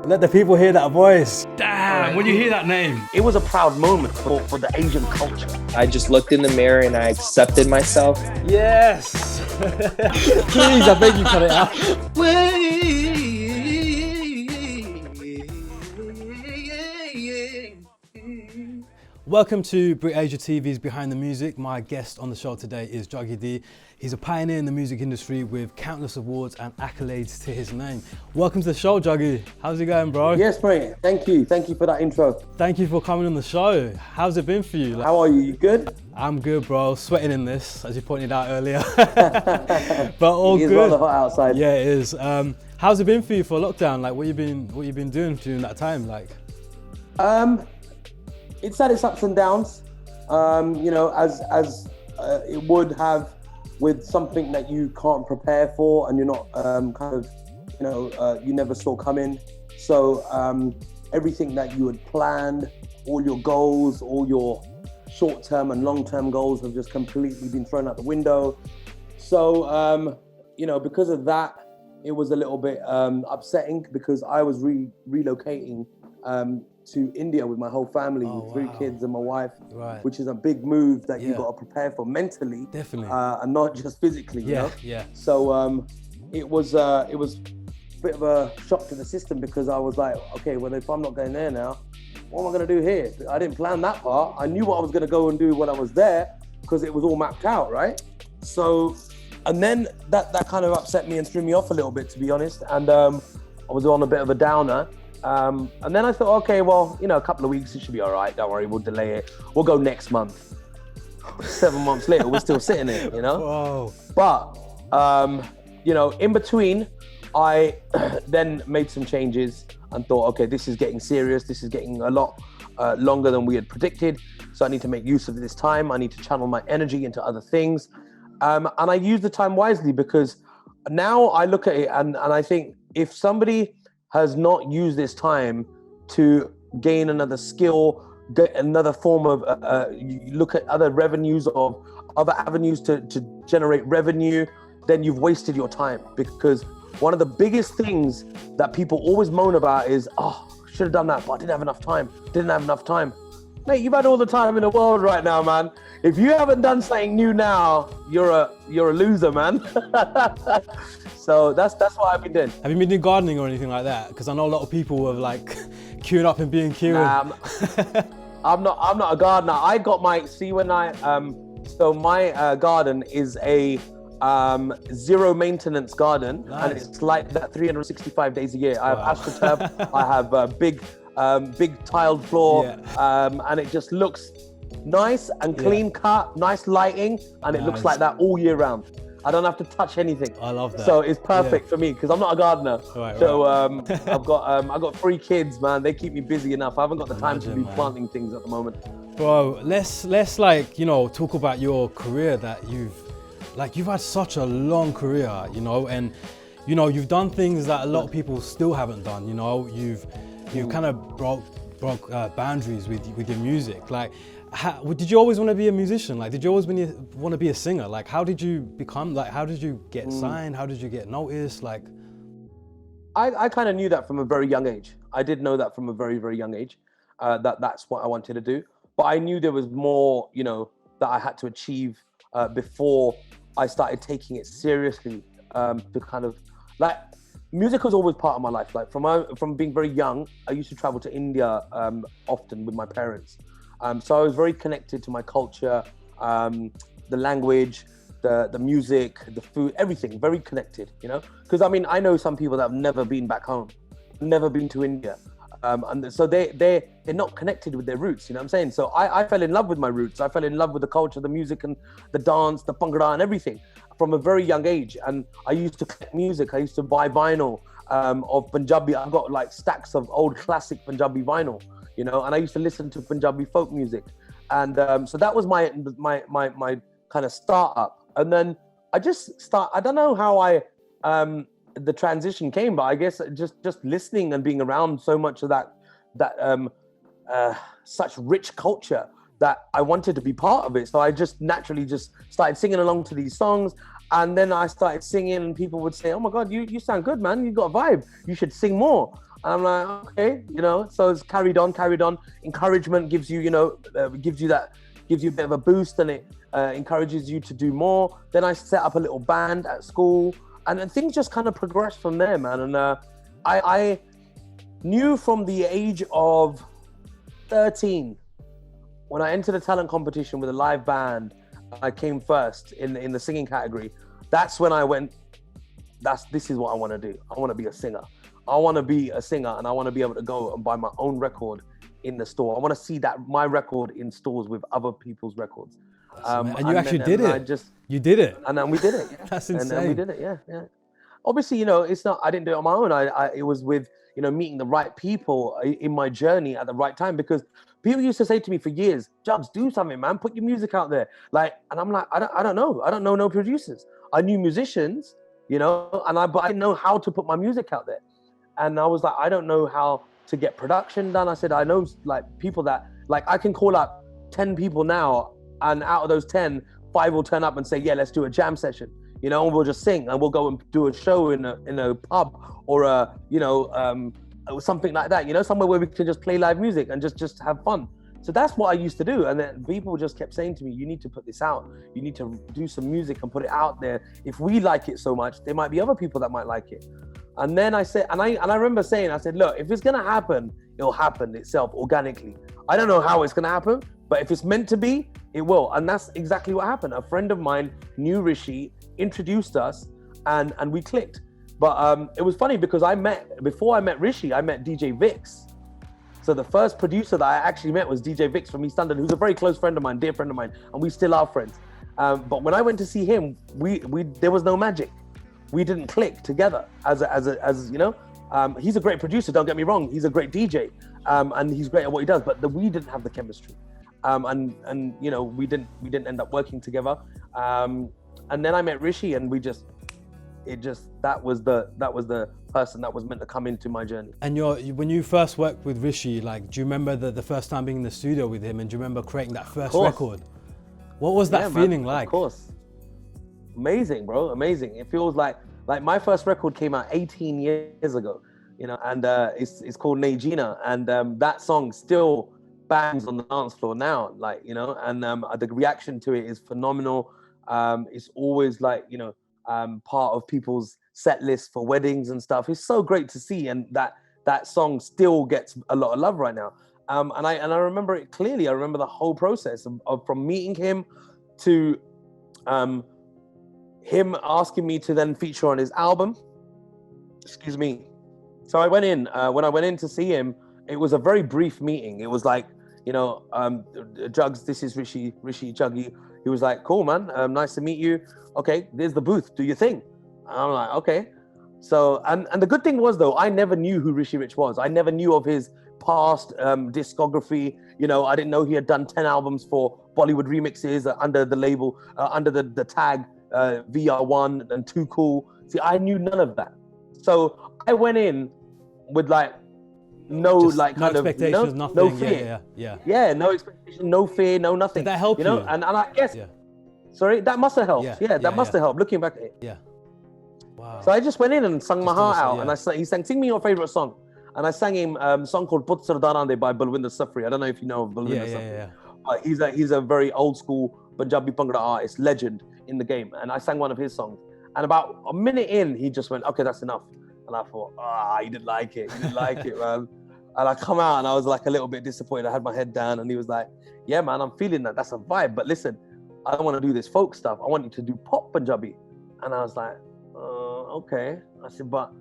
Let the people hear that voice. Damn, when you hear that name. It was a proud moment for the Asian culture. I just looked in the mirror and I accepted myself. Yes. Please, I beg you, cut it out. Welcome to Brit Asia TV's Behind the Music. My guest on the show today is Juggy D. He's a pioneer in the music industry with countless awards and accolades to his name. Welcome to the show, Juggy. How's it going, bro? Yes, mate. Thank you. Thank you for that intro. Thank you for coming on the show. How's it been for you? How are you? You good? I'm good, bro. Sweating in this, as you pointed out earlier. But all good. It's rather hot outside. Yeah, it is. How's it been for you for lockdown? Like, what you been doing during that time? Like, it's had its ups and downs. As it would have with something that you can't prepare for and you're not you never saw coming. So everything that you had planned, all your goals, all your short-term and long-term goals have just completely been thrown out the window. So, because of that, it was a little bit upsetting because I was relocating to India with my whole family, with three kids and my wife, right. Which is a big move that you got to prepare for mentally, definitely, and not just physically. You know? Yeah. So it was a bit of a shock to the system because I was like, okay, well, if I'm not going there now, what am I going to do here? I didn't plan that part. I knew what I was going to go and do when I was there because it was all mapped out, right? So, and then that kind of upset me and threw me off a little bit, to be honest. And I was on a bit of a downer. And then I thought, okay, well, a couple of weeks, it should be all right. Don't worry, we'll delay it. We'll go next month. 7 months later, we're still sitting here, Whoa. But, in between, I then made some changes and thought, okay, this is getting serious. This is getting a lot longer than we had predicted. So I need to make use of this time. I need to channel my energy into other things. And I use the time wisely because now I look at it and I think if somebody has not used this time to gain another skill, get another form of, look at other revenues of other avenues to generate revenue, then you've wasted your time. Because one of the biggest things that people always moan about is, should have done that, but I didn't have enough time. Mate, you've had all the time in the world right now, man. If you haven't done something new now, you're a loser, man. So that's what I've been doing. Have you been doing gardening or anything like that? Because I know a lot of people were like queuing up and being queuing. I'm not a gardener. I got my my garden is a zero maintenance garden. Nice. And it's like that 365 days a year. I have astroturf. I have a big tiled floor, and it just looks nice and clean cut, nice lighting, and it looks like that all year round. I don't have to touch anything. I love that. So it's perfect for me because I'm not a gardener. Right. I've got 3 kids, man. They keep me busy enough. I haven't got the time to be planting things at the moment. Bro, let's talk about your career that you've had such a long career, and you've done things that a lot of people still haven't done. You've kind of broke boundaries with your music. Like, did you always want to be a musician? Like, did you always want to be a singer? Like, how did you become? Like, how did you get signed? How did you get noticed? Like, I kind of knew that from a very young age. I did know that from a very, very young age. That's what I wanted to do. But I knew there was more, that I had to achieve before I started taking it seriously. To kind of like. Music was always part of my life. Like from being very young, I used to travel to India often with my parents. So I was very connected to my culture, the language, the music, the food, everything, very connected, Because I know some people that have never been back home, never been to India. And so they're not connected with their roots, you know what I'm saying? So I fell in love with my roots. I fell in love with the culture, the music and the dance, the bhangra and everything from a very young age. And I used to collect music. I used to buy vinyl of Punjabi. I've got like stacks of old classic Punjabi vinyl, and I used to listen to Punjabi folk music. And so that was my kind of startup. And then I don't know how the transition came, but I guess just listening and being around so much of that such rich culture that I wanted to be part of it. So I just naturally just started singing along to these songs. And then I started singing and people would say, oh my God, you sound good, man. You got a vibe. You should sing more. And I'm like, okay, you know, so it's carried on. Encouragement gives you, you know, gives you a bit of a boost, and it encourages you to do more. Then I set up a little band at school, and then things just kind of progressed from there, man. And I knew from the age of 13, when I entered a talent competition with a live band, I came first in the singing category. That's when I went, this is what I want to do. I want to be a singer. I want to be a singer, and I want to be able to go and buy my own record in the store. I want to see that my record in stores with other people's records. And you actually did it. You did it. And then we did it. Yeah. That's insane. And we did it. Yeah. Obviously, you know, it's not, I didn't do it on my own. It was with, you know, meeting the right people in my journey at the right time, because people used to say to me for years, Jugs, do something, man, put your music out there. Like, and I'm like, I don't know. I don't know no producers. I knew musicians, you know, but I didn't know how to put my music out there. And I was like, I don't know how to get production done. I said, I know like people that, like, I can call up 10 people now, and out of those 10, 5 will turn up and say, yeah, let's do a jam session, you know, and we'll just sing, and we'll go and do a show in a pub, or a, you know, something like that, you know, somewhere where we can just play live music and just have fun. So that's what I used to do. And then people just kept saying to me, you need to put this out. You need to do some music and put it out there. If we like it so much, there might be other people that might like it. And then I said, and I remember saying, I said, look, if it's gonna happen, it'll happen itself organically. I don't know how it's gonna happen, but if it's meant to be, it will. And that's exactly what happened. A friend of mine knew Rishi, introduced us, and we clicked. But it was funny because before I met Rishi, I met DJ Vix. So the first producer that I actually met was DJ Vix from East London, who's a very close friend of mine, dear friend of mine, and we still are friends. But when I went to see him, there was no magic. We didn't click together as you know. He's a great producer, don't get me wrong. He's a great DJ, and he's great at what he does. But we didn't have the chemistry, and you know, we didn't end up working together. And then I met Rishi, and that was the person that was meant to come into my journey. And when you first worked with Rishi, like, do you remember the first time being in the studio with him, and do you remember creating that first record? What was that feeling like? Of course. Amazing, bro, amazing. It feels like my first record came out 18 years ago, you know, and it's called Najina, and that song still bangs on the dance floor now, like, you know, and the reaction to it is phenomenal. It's always, like, you know, part of people's set list for weddings and stuff. It's so great to see, and that song still gets a lot of love right now. And I remember it clearly. I remember the whole process of from meeting him to him asking me to then feature on his album. Excuse me. So I went in, when I went in to see him, it was a very brief meeting. It was like, you know, Jugs, this is Rishi, Juggy. He was like, cool, man, nice to meet you. Okay, there's the booth, do your thing. And I'm like, okay. So, and the good thing was, though, I never knew who Rishi Rich was. I never knew of his past discography. You know, I didn't know he had done 10 albums for Bollywood remixes under the label, under the tag VR1 and Too Cool. See, I knew none of that. So I went in with like no expectations, nothing. No fear. Yeah, no expectation, no fear, no nothing. Did that help you? You know, and I guess, sorry, that must have helped. That must have helped. Looking back at it. Yeah. Wow. So I just went in and sung my heart out, and he sang, sing me your favorite song. And I sang him a song called Putra Jernade by Balwinder Safri. I don't know if you know of Balwinder Safri. But he's a very old school Punjabi Bhangra artist, legend in the game. And I sang one of his songs. And about a minute in, he just went, okay, that's enough. And I thought, he didn't like it. He didn't like it, man. And I come out and I was like a little bit disappointed. I had my head down and he was like, yeah, man, I'm feeling that. That's a vibe. But listen, I don't want to do this folk stuff. I want you to do pop Punjabi. And I was like, okay. I said, but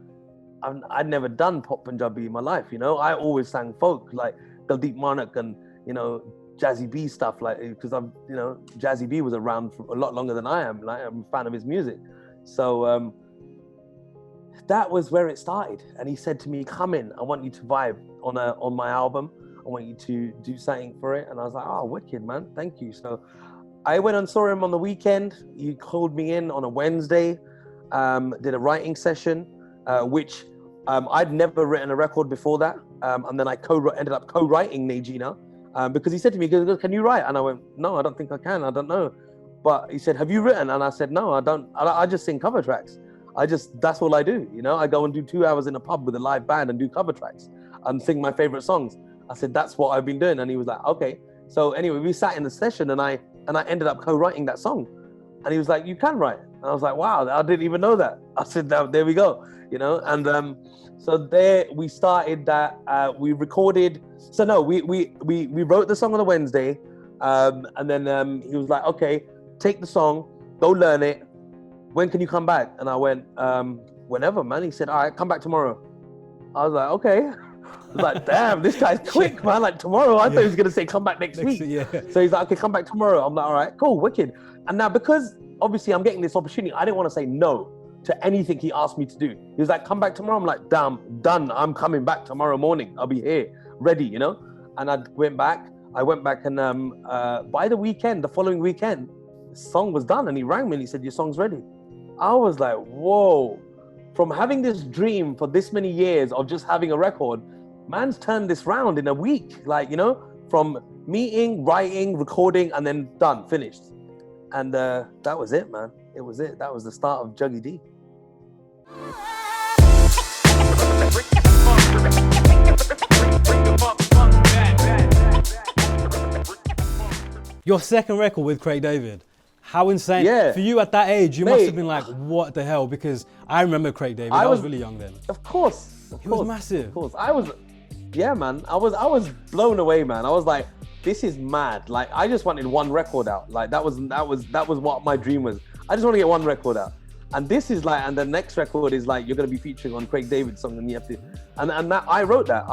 I'd never done pop Punjabi in my life, you know? I always sang folk, like Daldeep Manak and, you know, Jazzy B stuff, like, because I'm, you know, Jazzy B was around for a lot longer than I am. Like, I'm a fan of his music. So that was where it started. And he said to me, come in, I want you to vibe on my album. I want you to do something for it. And I was like, oh, wicked, man, thank you. So I went and saw him on the weekend. He called me in on a Wednesday, did a writing session, which I'd never written a record before that. And then I ended up co-writing Najina, because he said to me, can you write? And I went, no, I don't think I can. I don't know. But he said, have you written? And I said, no, I don't. I just sing cover tracks. That's all I do. You know, I go and do 2 hours in a pub with a live band and do cover tracks and sing my favorite songs. I said, that's what I've been doing. And he was like, okay. So anyway, we sat in the session and I ended up co-writing that song. And he was like, you can write. And I was like, wow, I didn't even know that. I said, there we go. You know, and so there we started that. We recorded. So no, we wrote the song on a Wednesday, and then he was like, okay, take the song, go learn it. When can you come back? And I went, whenever, man. He said, all right, come back tomorrow. I was like, okay. I was like, damn, this guy's quick, man. Like tomorrow, I thought he was gonna say come back next week. Yeah. So he's like, okay, come back tomorrow. I'm like, all right, cool, wicked. And now because obviously I'm getting this opportunity, I didn't want to say no to anything he asked me to do. He was like, come back tomorrow. I'm like, damn, done. I'm coming back tomorrow morning. I'll be here, ready, you know? And I went back and by the following weekend, the song was done. And he rang me and he said, your song's ready. I was like, whoa. From having this dream for this many years of just having a record, man's turned this round in a week. Like, you know, from meeting, writing, recording, and then done, finished. And that was it, man. It was it. That was the start of Juggy D. Your second record with Craig David. How insane. Yeah. For you at that age, you Mate, must have been like, what the hell? Because I remember Craig David. I was really young then. Of course. He was massive. Of course. Yeah, man. I was blown away, man. I was like, this is mad. Like, I just wanted one record out. Like, that was what my dream was. I just want to get one record out. And this is like, and the next record is like, you're going to be featuring on Craig David's song, and you have to, and that, I wrote that.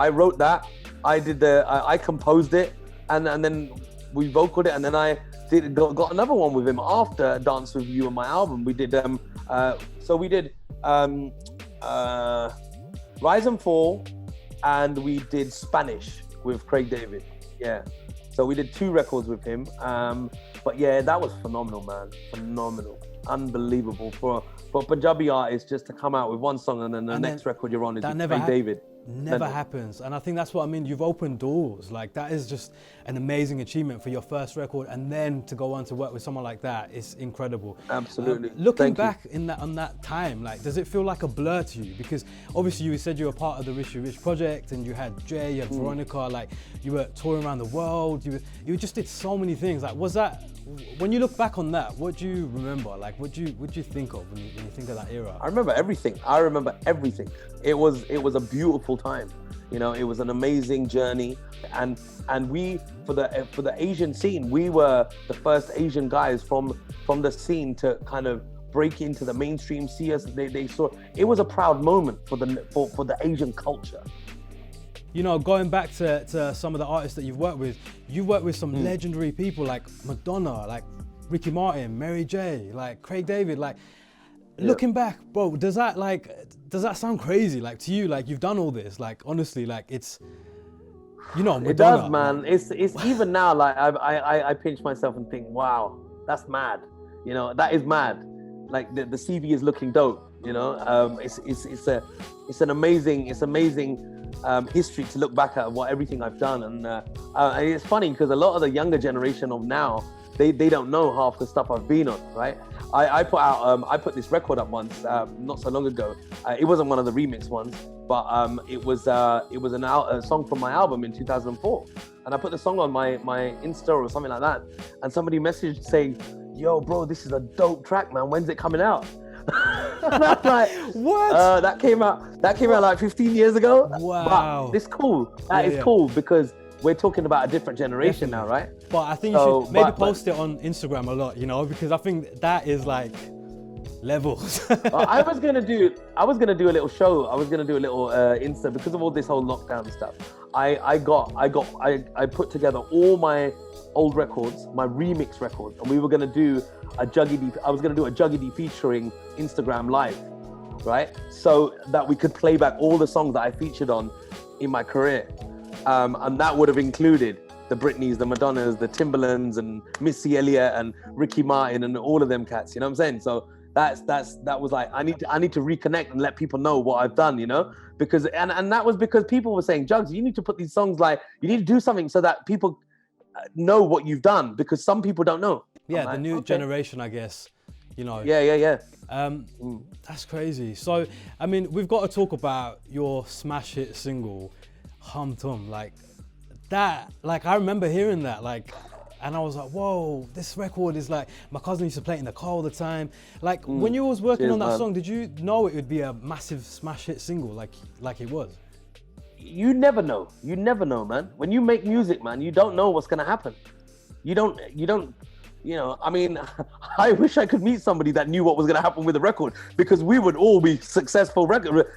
I composed it, and then we vocaled it, and then I got another one with him after Dance With You on my album. We did, Rise and Fall, and we did Spanish with Craig David. Yeah. So we did 2 records with him. But yeah, that was phenomenal, man. Phenomenal. Unbelievable for a Punjabi artist just to come out with one song and then the next record you're on is with Craig David. Never happens. And I think that's what I mean. You've opened doors. Like, that is just an amazing achievement for your first record, and then to go on to work with someone like that is incredible. Absolutely. Looking back on that time, like, does it feel like a blur to you? Because obviously you said you were part of the Rishi Rich project, and you had Jay, you had Veronica, like, you were touring around the world, you just did so many things. Like, was that, when you look back on that, what do you remember? Like, what do you think of when you think of that era? I remember everything. It was a beautiful time. You know, it was an amazing journey, and we, for the Asian scene, we were the first Asian guys from the scene to kind of break into the mainstream, see us. They saw it was a proud moment for the Asian culture. You know, going back to some of the artists that you've worked with some legendary people like Madonna, like Ricky Martin, Mary J, like Craig David. Like, looking back, bro, does that sound crazy? Like, to you, like, you've done all this, like, honestly, like, it's, you know, Madonna. It does, man. It's even now, like, I pinch myself and think, wow, that's mad. You know, that is mad. Like, the CV is looking dope. You know, it's an amazing history to look back at everything I've done, and it's funny because a lot of the younger generation of now, they don't know half the stuff I've been on, right? I put this record up once, not so long ago. It wasn't one of the remix ones, but it was a song from my album in 2004, and I put the song on my Insta or something like that, and somebody messaged saying, "Yo, bro, this is a dope track, man. When's it coming out?" And I'm like, what? That came out like 15 years ago. Wow. But it's cool. That is cool because we're talking about a different generation now, right? But I think you should maybe post it on Instagram a lot, you know, because I think that is like levels. I was gonna do a little show. I was gonna do a little Insta because of all this whole lockdown stuff. I put together all my old records, my remix records, and we were gonna do a Juggy D. I was gonna do a Juggy D featuring Instagram Live, right? So that we could play back all the songs that I featured on in my career, and that would have included the Britneys, the Madonnas, the Timbalands, and Missy Elliott, and Ricky Martin, and all of them cats. You know what I'm saying? So that was like, I need to reconnect and let people know what I've done, you know, because and that was because people were saying, Jugs, you need to put these songs, like, you need to do something so that people know what you've done, because some people don't know. Yeah, like, the new generation, I guess, you know. Yeah. That's crazy. So, I mean, we've got to talk about your smash hit single, Hum Tum. Like that, like I remember hearing that, like, and I was like, whoa, this record is like, my cousin used to play it in the car all the time. Like, when you was working on that song, did you know it would be a massive smash hit single like it was? You never know. You never know, man. When you make music, man, you don't know what's gonna happen. You don't, you know, I mean, I wish I could meet somebody that knew what was gonna happen with the record, because we would all be successful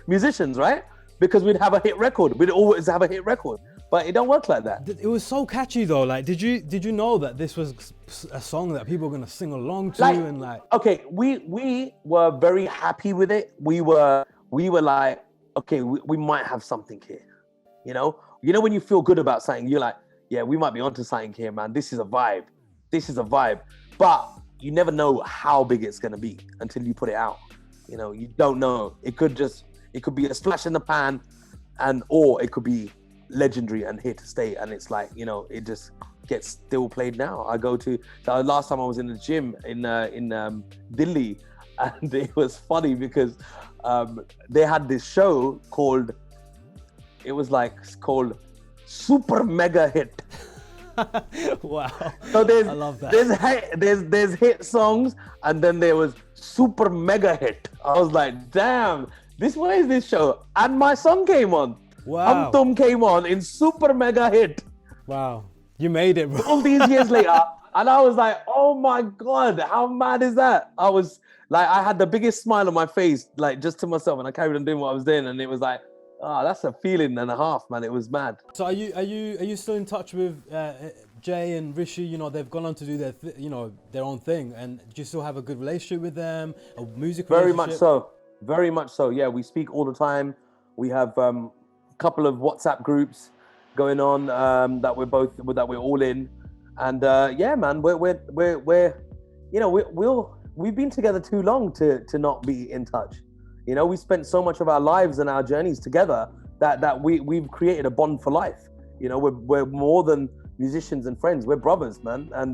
musicians, right? Because we'd have a hit record. We'd always have a hit record. But it don't work like that. It was so catchy though. Like, did you know that this was a song that people were gonna sing along to, and like? Okay, we were very happy with it. We were like, okay, we might have something here. You know when you feel good about something, you're like, yeah, we might be onto something here, man. This is a vibe. But you never know how big it's gonna be until you put it out. You know, you don't know. It could be a splash in the pan, or it could be legendary and here to stay, and it's like, you know, it just gets still played now. I go to the last time I was in the gym in Delhi, and it was funny because they had this show called Super Mega Hit. Wow. So I love that. There's hit songs, and then there was Super Mega Hit. I was like, damn, what is this show? And my song came on. Wow. Hum Tum came on in Super Mega Hit. Wow. You made it, bro. All these years later, and I was like, oh my God, how mad is that? I was like, I had the biggest smile on my face, like just to myself, and I carried on doing what I was doing, and it was like, that's a feeling and a half, man. It was mad. So are you still in touch with Jay and Rishi? You know, they've gone on to do their own thing, and do you still have a good relationship with them? A music Very relationship? Very much so. Yeah, we speak all the time. We have couple of WhatsApp groups going on that we're all in, and yeah, man, we're you know, we've been together too long to not be in touch. You know, we spent so much of our lives and our journeys together that we've created a bond for life. You know, we're more than musicians and friends. We're brothers, man, and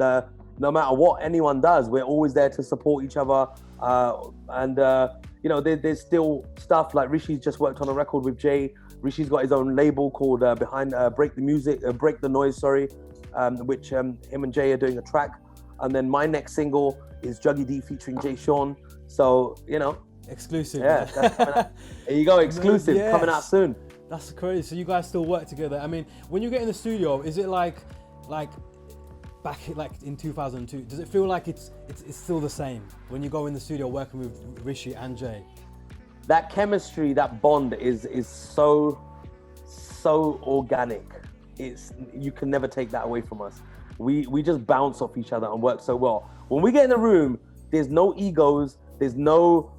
no matter what anyone does, we're always there to support each other. And you know, there's still stuff like Rishi's just worked on a record with Jay. Rishi's got his own label called Break the Noise, which him and Jay are doing a track. And then my next single is Juggy D featuring Jay Sean. So, you know. Exclusive. Yeah, that's coming out. There you go, exclusive, Yes. coming out soon. That's crazy. So you guys still work together. I mean, when you get in the studio, is it like back like in 2002? Does it feel like it's still the same when you go in the studio working with Rishi and Jay? That chemistry, that bond is so organic. You can never take that away from us. We just bounce off each other and work so well. When we get in the room, there's no egos, there's no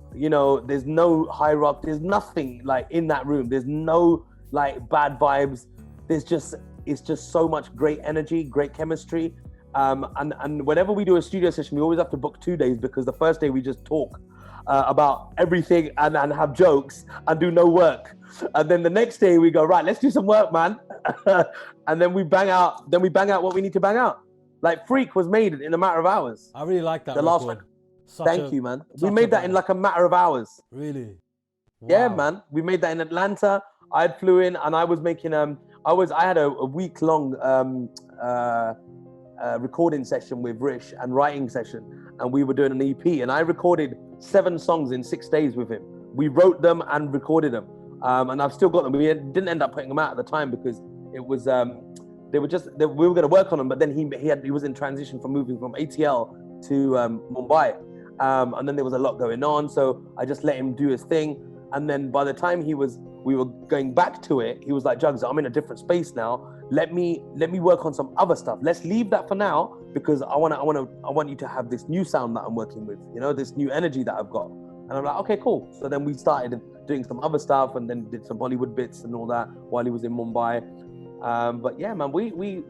hierarchy, there's nothing like in that room. There's no like bad vibes. It's just so much great energy, great chemistry. And whenever we do a studio session, we always have to book 2 days, because the first day we just talk about everything and have jokes and do no work. And then the next day we go, right, let's do some work, man. And then we bang out what we need to bang out. Like Freak was made in a matter of hours. I really like that. The last one. Thank you, man. We made that in like a matter of hours. Really? Wow. Yeah, man. We made that in Atlanta. I flew in and I was making I had a week-long recording session with Rish and writing session, and we were doing an EP, and I recorded 7 songs in 6 days with him. We wrote them and recorded them, and I've still got them. We didn't end up putting them out at the time because it was we were going to work on them, but then he was in transition from moving from ATL to Mumbai, and then there was a lot going on, so I just let him do his thing. And then by the time we were going back to it, he was like, Jugs, I'm in a different space now. Let me work on some other stuff. Let's leave that for now, because I want you to have this new sound that I'm working with, you know, this new energy that I've got. And I'm like, okay, cool. So then we started doing some other stuff, and then did some Bollywood bits and all that while he was in Mumbai. But yeah, man, we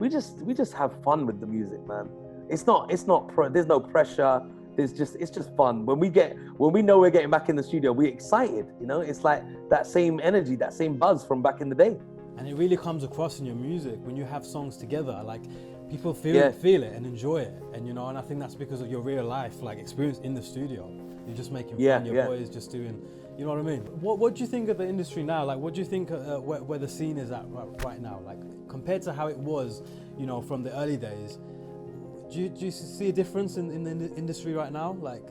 just have fun with the music, man. There's no pressure. It's just fun. When we know we're getting back in the studio, we're excited, you know? It's like that same energy, that same buzz from back in the day. And it really comes across in your music when you have songs together. Like people feel it and enjoy it, and and I think that's because of your real life like experience in the studio. You're just making fun. Your boys just doing, you know what I mean? What do you think of the industry now? Like, what do you think where the scene is at right now? Like, compared to how it was, from the early days, do you see a difference in the industry right now? Like,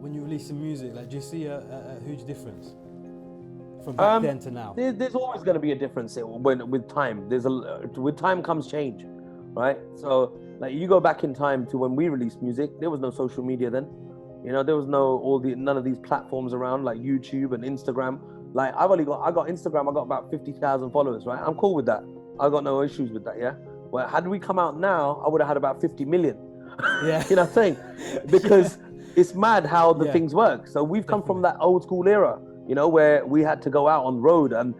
when you release some music, like, do you see a huge difference from back then to now? There's always going to be a difference with time. With time comes change, right? So, like, you go back in time to when we released music, there was no social media then. There was none of these platforms around like YouTube and Instagram. Like, I got Instagram, I got about 50,000 followers, right? I'm cool with that. I got no issues with that, yeah? Well, had we come out now, I would have had about 50 million. Yeah. You know what I'm saying? Because it's mad how the things work. So we've come from that old school era, where we had to go out on road and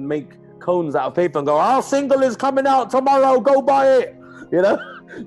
make cones out of paper and go, our single is coming out tomorrow, go buy it.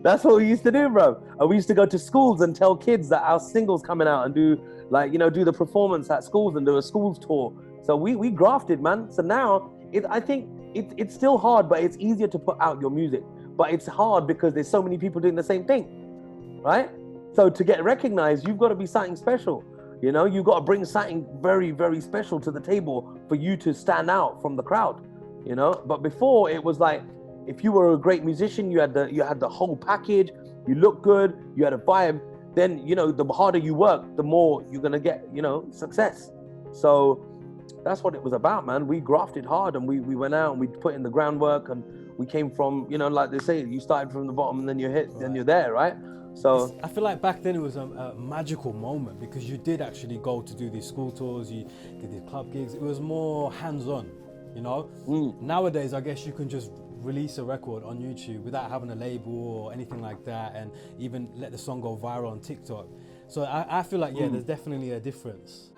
That's what we used to do, bro. And we used to go to schools and tell kids that our single's coming out and do the performance at schools and do a schools tour. So we grafted, man. So now I think it's still hard, but it's easier to put out your music. But it's hard because there's so many people doing the same thing, right? So to get recognized, you've got to be something special. You've got to bring something very, very special to the table for you to stand out from the crowd. But before it was like, if you were a great musician, you had the whole package, you look good, you had a vibe, then the harder you work, the more you're gonna get success. So that's what it was about, man. We grafted hard and we went out and we put in the groundwork, and we came from, like they say, you started from the bottom and then you hit, then you're there, right? So I feel like back then it was a magical moment because you did actually go to do these school tours, you did these club gigs. It was more hands-on, Nowadays, I guess you can just release a record on YouTube without having a label or anything like that, and even let the song go viral on TikTok. So I feel like, there's definitely a difference.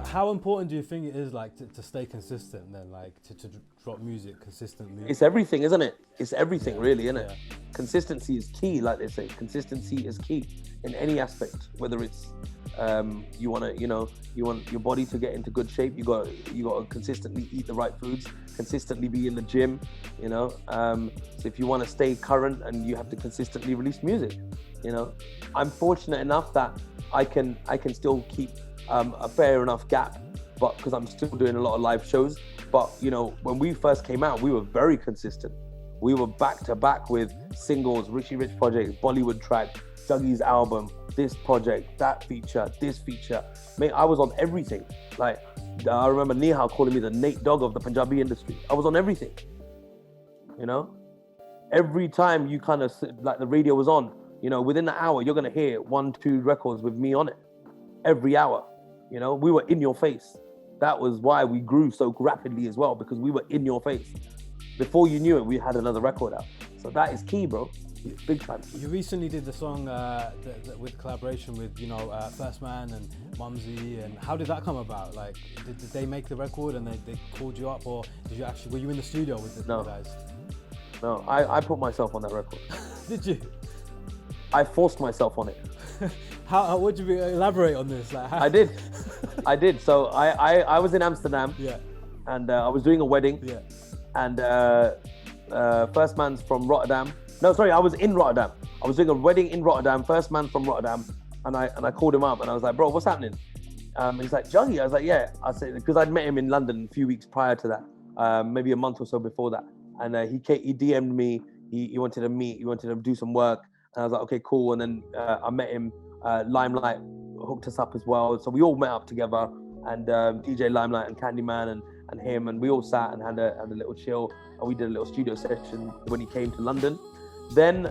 How important do you think it is, like, to stay consistent then, like, to drop music consistently? It's everything, isn't it? It's everything, really, isn't it? Yeah. Consistency is key, like they say. Consistency is key in any aspect, whether it's you want your body to get into good shape, you got to consistently eat the right foods, consistently be in the gym, so if you want to stay current, and you have to consistently release music. I'm fortunate enough that I can still keep a fair enough gap, but because I'm still doing a lot of live shows. But when we first came out, we were very consistent. We were back to back with singles, Rishi Rich project, Bollywood track, Juggy's album, this project, that feature, this feature. Mate, I was on everything. Like, I remember Nihal calling me the Nate Dogg of the Punjabi industry. I was on everything. Every time you kind of, like, the radio was on, within an hour, you're going to hear 1-2 records with me on it. Every hour, we were in your face. That was why we grew so rapidly as well, because we were in your face. Before you knew it, we had another record out. So that is key, bro. Big time. You recently did the song with collaboration with, First Man and Mumsy, and how did that come about? Like, did they make the record and they called you up, or were you in the studio with the guys? No, I put myself on that record. Did you? I forced myself on it. How would you elaborate on this? Like, I did. So I was in Amsterdam. Yeah. And I was doing a wedding. Yeah. And First Man's from Rotterdam. No, sorry, I was in Rotterdam. I was doing a wedding in Rotterdam. First Man from Rotterdam, and I called him up and I was like, bro, what's happening? He's like, Juggy. I was like, yeah. I said, because I'd met him in London a few weeks prior to that, maybe a month or so before that. And he DM'd me. He wanted to meet. He wanted to do some work. And I was like, okay, cool. And then I met him. Limelight hooked us up as well. So we all met up together, and DJ Limelight and Candyman and him, and we all sat and had a little chill. And we did a little studio session when he came to London. Then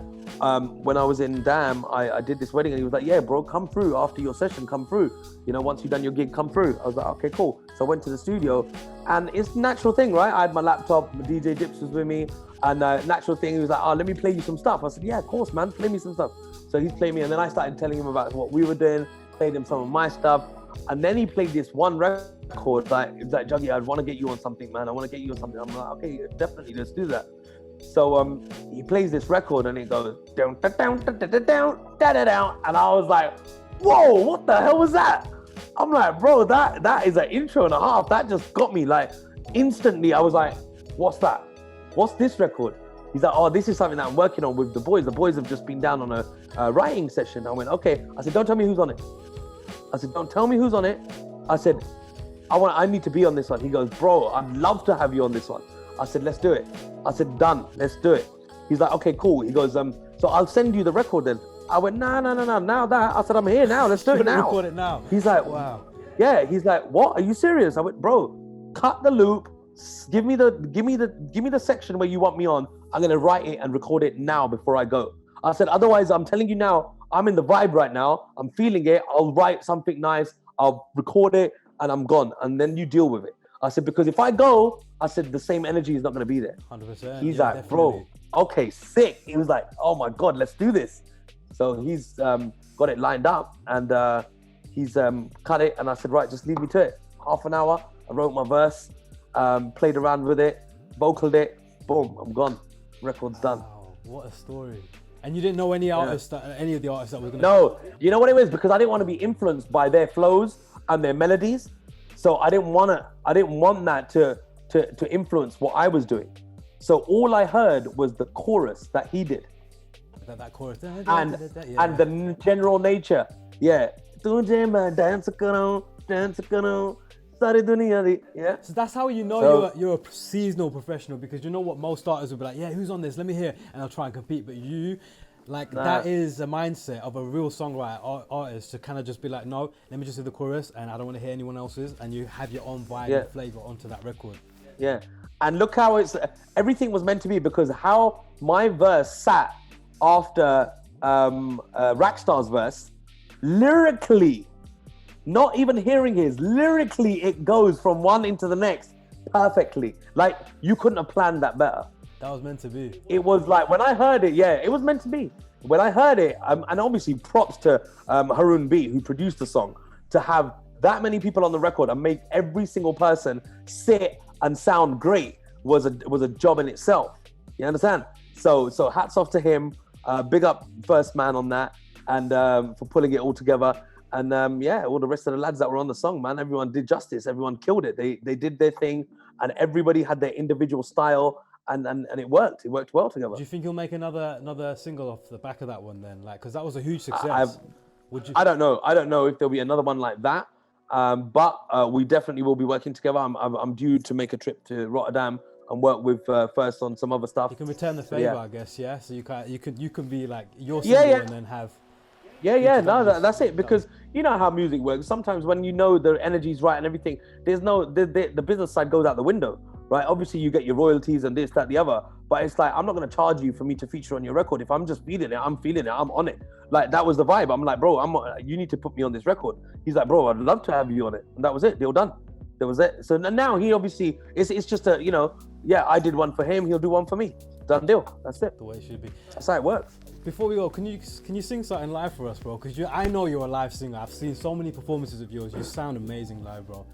when I was in Dam, I did this wedding, and he was like, yeah, bro, come through after your session, come through. Once you've done your gig, come through. I was like, okay, cool. So I went to the studio, and it's a natural thing, right? I had my laptop, my DJ Dips was with me, and natural thing, he was like, oh, let me play you some stuff. I said, yeah, of course, man, play me some stuff. So he's playing me, and then I started telling him about what we were doing, played him some of my stuff, and then he played this one record, like, it was like, Juggy, I want to get you on something, man. I want to get you on something. I'm like, okay, definitely, let's do that. So he plays this record, and it goes down, down, down, down, down, down, down, and I was like, whoa, what the hell was that? I'm like, bro, that is an intro and a half. That just got me like instantly. I was like, what's that? What's this record? He's like, oh, this is something that I'm working on with the boys. The boys have just been down on a writing session. I went, okay. I said, don't tell me who's on it. I said, don't tell me who's on it. I said, I need to be on this one. He goes, bro, I'd love to have you on this one. I said, let's do it. I said, done, let's do it. He's like, okay, cool. He goes, so I'll send you the record then. I went, no, now that. I said, I'm here now, let's do it now. Record it now. He's like, wow. Yeah, he's like, what? Are you serious? I went, bro, cut the loop. Give me the section where you want me on. I'm gonna write it and record it now before I go. I said, otherwise, I'm telling you now, I'm in the vibe right now. I'm feeling it. I'll write something nice. I'll record it and I'm gone. And then you deal with it. I said, because if I go, I said, the same energy is not going to be there. 100%. He's like, definitely. Bro, okay, sick. He was like, oh my God, let's do this. So he's got it lined up and he's cut it. And I said, right, just leave me to it. Half an hour. I wrote my verse, played around with it, vocaled it. Boom, I'm gone. Record's done. Wow, what a story. And you didn't know any artists, any of the artists that were going to... No, you know what it was? Because I didn't want to be influenced by their flows and their melodies. So I didn't want that to influence what I was doing. So all I heard was the chorus that he did. That chorus. And the general nature. Yeah. Yeah. So that's how you know you're a seasonal professional, because you know what, most artists will be like, yeah, who's on this? Let me hear. And I'll try and compete. But you, like, that is a mindset of a real songwriter artist, to kind of just be like, no, let me just do the chorus and I don't want to hear anyone else's, and you have your own vibe and flavor onto that record. Yeah. And look how everything was meant to be, because how my verse sat after Rackstar's verse, lyrically, not even hearing his, lyrically it goes from one into the next perfectly. Like, you couldn't have planned that better. That was meant to be. It was like, when I heard it, yeah, it was meant to be. When I heard it, and obviously props to Haroon B, who produced the song, to have that many people on the record and make every single person sit and sound great was a job in itself. You understand? So hats off to him. Big up First Man on that, and for pulling it all together. And all the rest of the lads that were on the song, man, everyone did justice. Everyone killed it. They did their thing, and everybody had their individual style, and it worked. It worked well together. Do you think you'll make another single off the back of that one then? Like, because that was a huge success. I don't know. I don't know if there'll be another one like that. But we definitely will be working together. I'm due to make a trip to Rotterdam and work with First on some other stuff. You can return the favor, I guess. Yeah. So you can be like your single and then have. No, that's it. Because you know how music works. Sometimes when you know the energy's right and everything, there's the business side goes out the window, right? Obviously you get your royalties and this, that, the other. But it's like, I'm not going to charge you for me to feature on your record. If I'm just feeling it, I'm feeling it. I'm on it. Like, that was the vibe. I'm like, bro, you need to put me on this record. He's like, bro, I'd love to have you on it. And that was it. Deal done. That was it. So now he obviously, it's just a, I did one for him. He'll do one for me. Done deal. That's it. The way it should be. That's how it works. Before we go, can you sing something live for us, bro? Because I know you're a live singer. I've seen so many performances of yours. You sound amazing live, bro.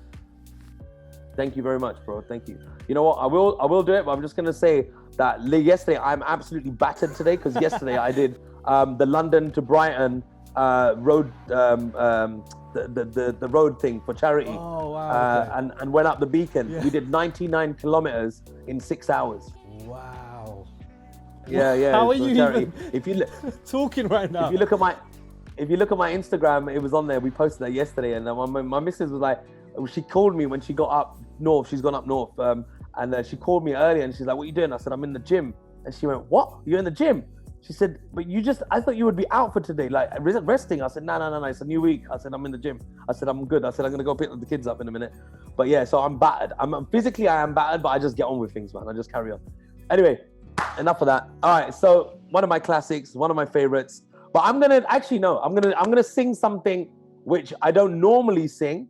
Thank you very much, bro. Thank you. You know what? I will do it, but I'm just gonna say that yesterday I'm absolutely battered today, because yesterday I did the London to Brighton road, the road thing for charity. Oh wow! Okay. And went up the Beacon. Yeah. We did 99 kilometers in 6 hours. Wow. Yeah. How are you charity. even if you talking right now? If you look at my Instagram, it was on there. We posted that yesterday, and my missus was like, she called me when she got up north. She's gone up north, and she called me earlier, and she's like, "What are you doing?" I said, "I'm in the gym." And she went, "What? You're in the gym?" She said, "But I thought you would be out for today, like resting." I said, No, it's a new week. I said, "I'm in the gym." I said, "I'm good." I said, "I'm gonna go pick the kids up in a minute." But yeah, so I'm battered. Physically I am battered, but I just get on with things, man. I just carry on. Anyway, enough of that. All right, so one of my classics, one of my favorites. But I'm gonna sing something which I don't normally sing,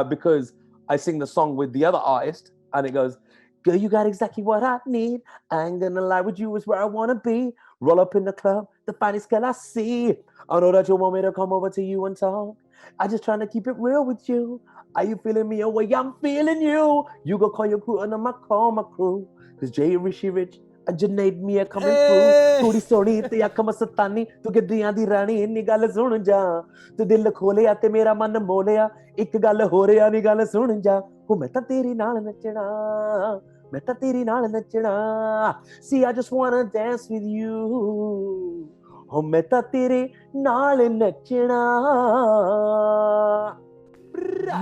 because I sing the song with the other artist, and it goes, "Girl, you got exactly what I need. I ain't gonna lie with you, is where I wanna be. Roll up in the club, the finest girl I see. I know that you want me to come over to you and talk. I just trying to keep it real with you. Are you feeling me? Oh, way I'm feeling you. You go call your crew and I'ma call my crew. Cause Rishi Rich, Jernade me coming through. Thodi soni te akh mastani. Tu gaddiyan di rani inni gall sun ja. Tu dil kholiya te mera man moliya. Ik gall ho riya ni gall sun ja. Ho main ta teri naal nachna. Main ta teri naal nachna. See, I just wanna dance with you. Ho main ta tere naal nachna.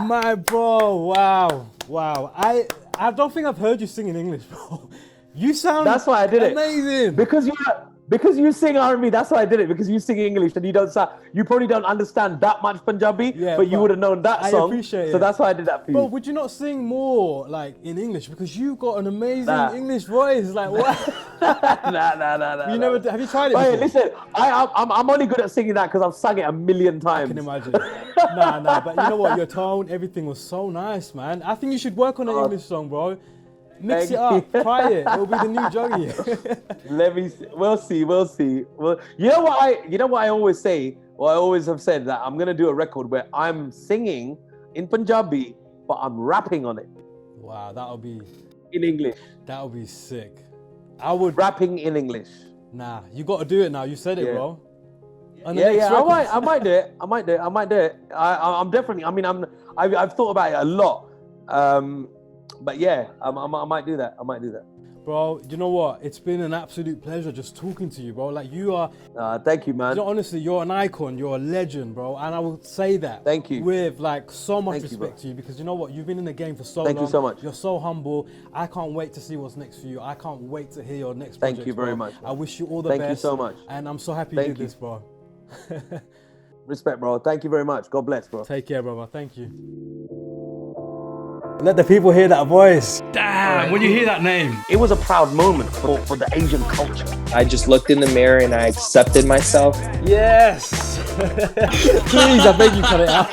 My bro, wow. I don't think I've heard you sing in English, bro. You sound That's why I did amazing. it. Because you sing R&B, that's why I did it. Because you sing English and you probably don't understand that much Punjabi, Yeah, but you would have known that song. I appreciate it. So that's why I did that for you. Bro, would you not sing more like in English? Because you got an amazing Nah. English voice. Like what? Nah. You never have you tried it? Hey, before? listen, I'm only good at singing that because I've sung it a million times. I can imagine. Nah, but you know what? Your tone, everything was so nice, man. I think you should work on an English song, bro. Mix it up, try it. It'll be the new Juggy. Let me see. We'll see. Well, you know what I always say, or I always have said, that I'm gonna do a record where I'm singing in Punjabi, but I'm rapping on it Wow, that'll be sick. I would Rapping in English. Nah, you got to do it now. You said it, Yeah. bro. On the Yeah, next record. I might do it. I'm definitely. I mean, I've thought about it a lot. But yeah, I might do that. Bro, you know what? It's been an absolute pleasure just talking to you, bro. Like you are, Thank you, man. you know, honestly, you're an icon. You're a legend, bro. And I will say that. Thank you. With like so much Thank you, respect bro. to you, because you know what? You've been in the game for so Thank long. you so much. You're so humble. I can't wait to see what's next for you. I can't wait to hear your next project. Thank you very bro. much. I wish you all the Thank best. you so much. And I'm so happy Thank you did you. this, bro. Respect, bro. Thank you very much. God bless, bro. Take care, brother. Thank you. Let the people hear that voice. Damn, when you hear that name. It was a proud moment for the Asian culture. I just looked in the mirror and I accepted myself. Yes. Please, I beg you, cut it out.